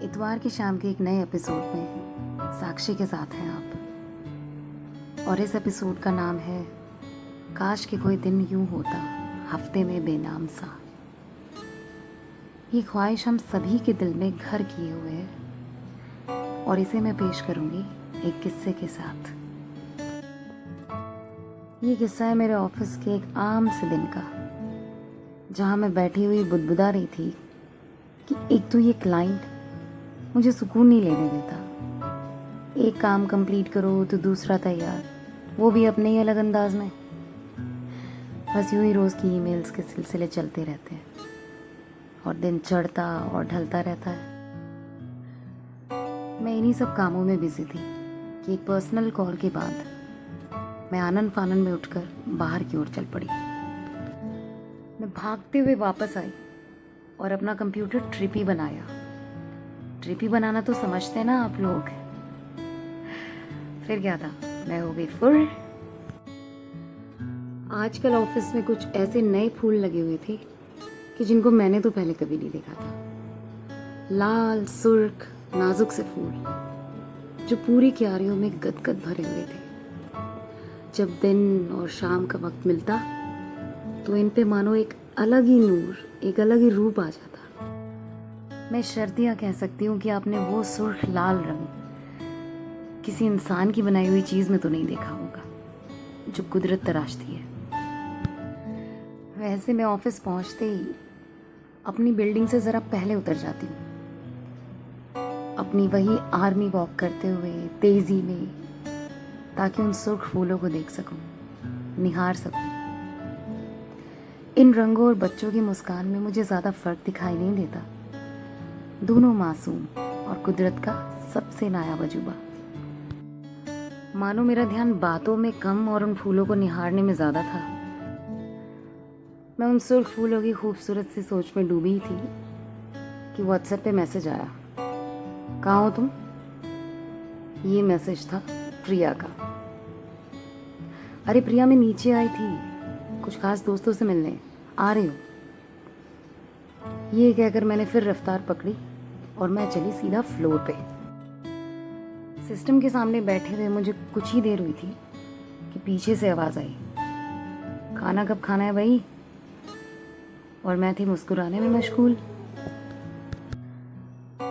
इतवार की शाम के एक नए एपिसोड में साक्षी के साथ हैं आप। और इस एपिसोड का नाम है काश कि कोई दिन यूं होता हफ्ते में बेनाम सा। ये ख्वाहिश हम सभी के दिल में घर किए हुए है और इसे मैं पेश करूंगी एक किस्से के साथ। ये किस्सा है मेरे ऑफिस के एक आम से दिन का, जहां मैं बैठी हुई बुदबुदा रही थी कि एक तो ये क्लाइंट मुझे सुकून नहीं लेने देता। एक काम कंप्लीट करो तो दूसरा तैयार, वो भी अपने ही अलग अंदाज में। बस यूं ही रोज़ की ईमेल्स के सिलसिले चलते रहते हैं और दिन चढ़ता और ढलता रहता है। मैं इन्हीं सब कामों में बिजी थी कि एक पर्सनल कॉल के बाद मैं आनन फानन में उठकर बाहर की ओर चल पड़ी। मैं भागते हुए वापस आई और अपना कंप्यूटर ट्रिपी बनाया। ट्रिपी बनाना तो समझते हैं ना आप लोग। फिर क्या था, मैं हो गई फुर। आजकल ऑफिस में कुछ ऐसे नए फूल लगे हुए थे कि जिनको मैंने तो पहले कभी नहीं देखा था। लाल सुर्ख नाजुक से फूल जो पूरी क्यारियों में गदगद भरे हुए थे। जब दिन और शाम का वक्त मिलता तो इन पे मानो एक अलग ही नूर, एक अलग ही रूप आ जाता। मैं शर्तियाँ कह सकती हूँ कि आपने वो सुर्ख लाल रंग किसी इंसान की बनाई हुई चीज़ में तो नहीं देखा होगा जो कुदरत तराशती है। वैसे मैं ऑफिस पहुँचते ही अपनी बिल्डिंग से ज़रा पहले उतर जाती हूँ, अपनी वही आर्मी वॉक करते हुए तेज़ी में, ताकि उन सुर्ख फूलों को देख सकूं, निहार सकूं। इन रंगों और बच्चों की मुस्कान में मुझे ज़्यादा फर्क दिखाई नहीं देता। दोनों मासूम और कुदरत का सबसे नायाब अजूबा। मानो मेरा ध्यान बातों में कम और उन फूलों को निहारने में ज़्यादा था। मैं उन सुर्ख फूलों की खूबसूरत सी सोच में डूबी ही थी कि व्हाट्सएप पे मैसेज आया, कहाँ हो तुम? ये मैसेज था प्रिया का। अरे प्रिया, मैं नीचे आई थी कुछ खास दोस्तों से मिलने, आ रही हूँ। ये कहकर मैंने फिर रफ्तार पकड़ी और मैं चली सीधा फ्लोर पे। सिस्टम के सामने बैठे हुए मुझे कुछ ही देर हुई थी कि पीछे से आवाज़ आई, खाना कब खाना है भाई? और मैं थी मुस्कुराने में मशगूल।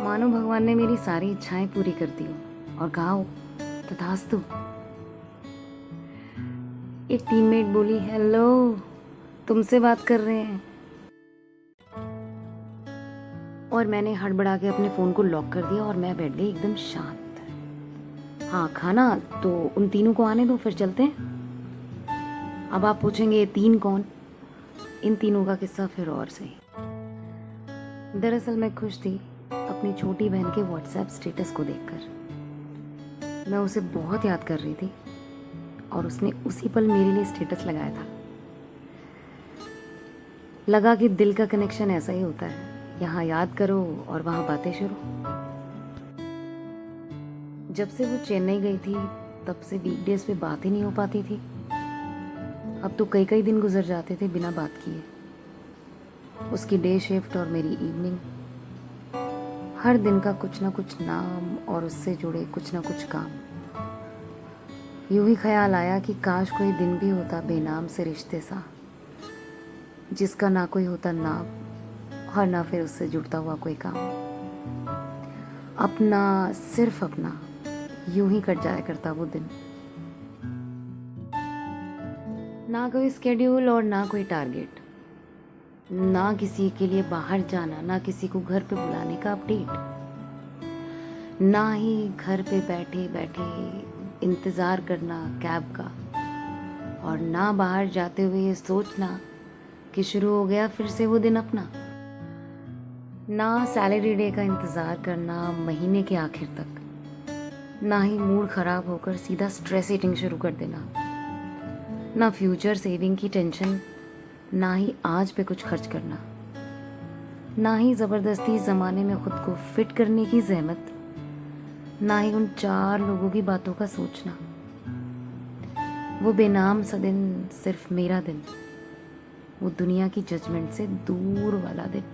मानो भगवान ने मेरी सारी इच्छाएं पूरी कर दी हो और कहा हो तथास्तु। एक टीममेट बोली, हेलो, तुमसे बात कर रहे हैं। और मैंने हड़बड़ा के अपने फ़ोन को लॉक कर दिया और मैं बैठ गई एकदम शांत। हाँ, खाना तो उन तीनों को आने दो, फिर चलते हैं। अब आप पूछेंगे ये तीन कौन? इन तीनों का किस्सा फिर और सही। दरअसल मैं खुश थी अपनी छोटी बहन के व्हाट्सएप स्टेटस को देखकर। मैं उसे बहुत याद कर रही थी और उसने उसी पल मेरे लिए स्टेटस लगाया था। लगा कि दिल का कनेक्शन ऐसा ही होता है, यहाँ याद करो और वहाँ बातें शुरू। जब से वो चेन्नई गई थी तब से वीकडेज पे बात ही नहीं हो पाती थी। अब तो कई कई दिन गुजर जाते थे बिना बात किए। उसकी डे शिफ्ट और मेरी इवनिंग, हर दिन का कुछ ना कुछ नाम और उससे जुड़े कुछ ना कुछ काम। यूं ही ख्याल आया कि काश कोई दिन भी होता बेनाम से रिश्ते सा, जिसका ना कोई होता नाम और ना फिर उससे जुड़ता हुआ कोई काम। अपना, सिर्फ अपना, यूं ही कट जाया करता वो दिन। ना कोई स्केड्यूल और ना कोई टारगेट, ना किसी के लिए बाहर जाना, ना किसी को घर पे बुलाने का अपडेट, ना ही घर पे बैठे बैठे इंतज़ार करना कैब का, और ना बाहर जाते हुए ये सोचना कि शुरू हो गया फिर से वो दिन अपना। ना सैलरी डे का इंतज़ार करना महीने के आखिर तक, ना ही मूड ख़राब होकर सीधा स्ट्रेस ईटिंग शुरू कर देना, ना फ्यूचर सेविंग की टेंशन, ना ही आज पे कुछ खर्च करना, ना ही ज़बरदस्ती ज़माने में खुद को फिट करने की जहमत, ना ही उन चार लोगों की बातों का सोचना। वो बेनाम सा दिन सिर्फ मेरा दिन, वो दुनिया की जजमेंट से दूर वाला दिन।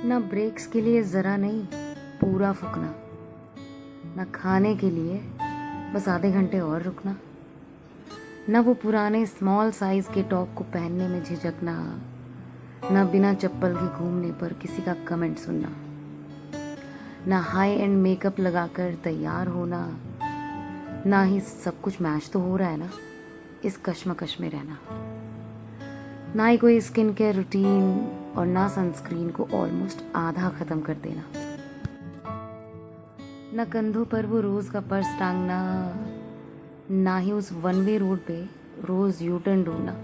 ना ब्रेक्स के लिए ज़रा नहीं, पूरा फूकना। ना खाने के लिए बस आधे घंटे और रुकना। ना वो पुराने स्मॉल साइज़ के टॉप को पहनने में झिझकना। ना बिना चप्पल के घूमने पर किसी का कमेंट सुनना। ना हाई एंड मेकअप लगाकर तैयार होना। ना ही सब कुछ मैच तो हो रहा है ना, इस कश्मकश में रहना। ना ही कोई स्किन केयर रूटीन और ना सनस्क्रीन को ऑलमोस्ट आधा ख़त्म कर देना। ना कंधों पर वो रोज़ का पर्स टांगना। ना ही उस वन वे रोड पे रोज़ यू टर्न ढूंढना।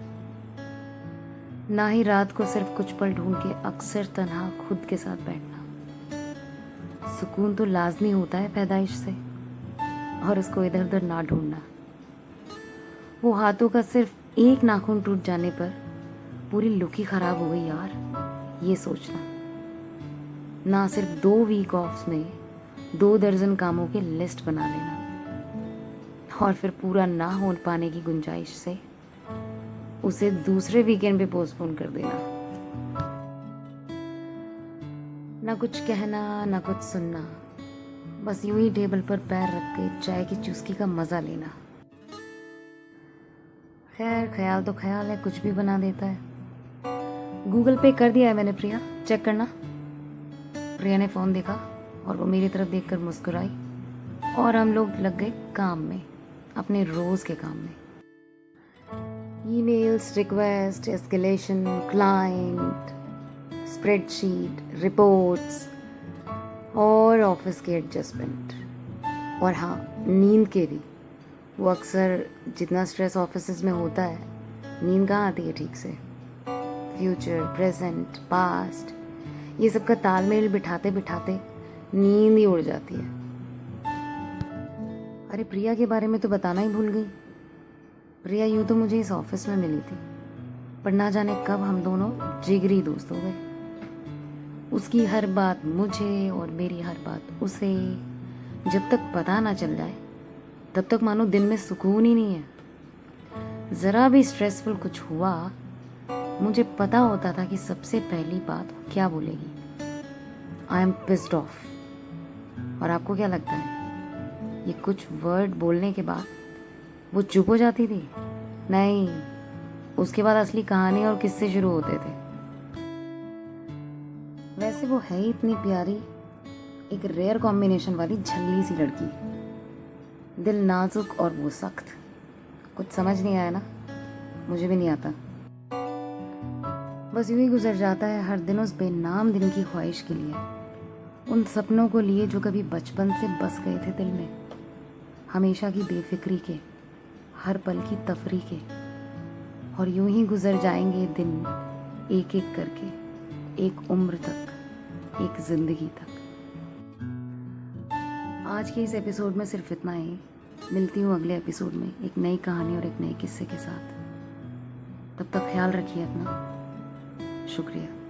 ना ही रात को सिर्फ कुछ पल ढूंढ के अक्सर तन्हा खुद के साथ बैठना। सुकून तो लाजमी होता है पैदाइश से, और उसको इधर उधर ना ढूंढना। वो हाथों का सिर्फ एक नाखून टूट जाने पर पूरी लुक ही खराब हो गई यार, ये सोचना। ना सिर्फ 2 वीक ऑफ्स में 2 दर्जन कामों की लिस्ट बना लेना, और फिर पूरा ना हो पाने की गुंजाइश से उसे दूसरे वीकेंड पे पोस्टपोन कर देना। ना कुछ कहना, ना कुछ सुनना, बस यूं ही टेबल पर पैर रख के चाय की चुस्की का मज़ा लेना। खैर, ख्याल तो ख्याल है, कुछ भी बना देता है। गूगल पे कर दिया है मैंने प्रिया, चेक करना। प्रिया ने फ़ोन देखा और वो मेरी तरफ देखकर मुस्कुराई, और हम लोग लग गए काम में, अपने रोज़ के काम में। Emails, request, escalation, client, spreadsheet, reports और ऑफिस के एडजस्टमेंट, और हाँ, नींद के भी। वो अक्सर जितना स्ट्रेस ऑफिस में होता है, नींद कहाँ आती है ठीक से। फ्यूचर, प्रेजेंट, पास्ट, ये सब का तालमेल बिठाते बिठाते नींद ही उड़ जाती है। अरे प्रिया के बारे में तो बताना ही भूल गई। प्रिया यूँ तो मुझे इस ऑफिस में मिली थी, पर ना जाने कब हम दोनों जिगरी दोस्त हो गए। उसकी हर बात मुझे और मेरी हर बात उसे जब तक पता ना चल जाए तब तक मानो दिन में सुकून ही नहीं है। ज़रा भी स्ट्रेसफुल कुछ हुआ, मुझे पता होता था कि सबसे पहली बात क्या बोलेगी, आई एम पिस्ड ऑफ। और आपको क्या लगता है, ये कुछ वर्ड बोलने के बाद वो चुप हो जाती थी? नहीं, उसके बाद असली कहानी और किस्से शुरू होते थे। वैसे वो है ही इतनी प्यारी, एक रेयर कॉम्बिनेशन वाली झल्ली सी लड़की। दिल नाजुक और वो सख्त। कुछ समझ नहीं आया ना, मुझे भी नहीं आता। बस यूं ही गुजर जाता है हर दिन उस बेनाम दिन की ख्वाहिश के लिए, उन सपनों को लिए जो कभी बचपन से बस गए थे दिल में, हमेशा की बेफिक्री के, हर पल की तफरी के। और यूं ही गुजर जाएंगे दिन, एक एक करके, एक उम्र तक, एक जिंदगी तक। आज के इस एपिसोड में सिर्फ इतना ही। मिलती हूँ अगले एपिसोड में एक नई कहानी और एक नए किस्से के साथ। तब तक ख्याल रखिए अपना। शुक्रिया।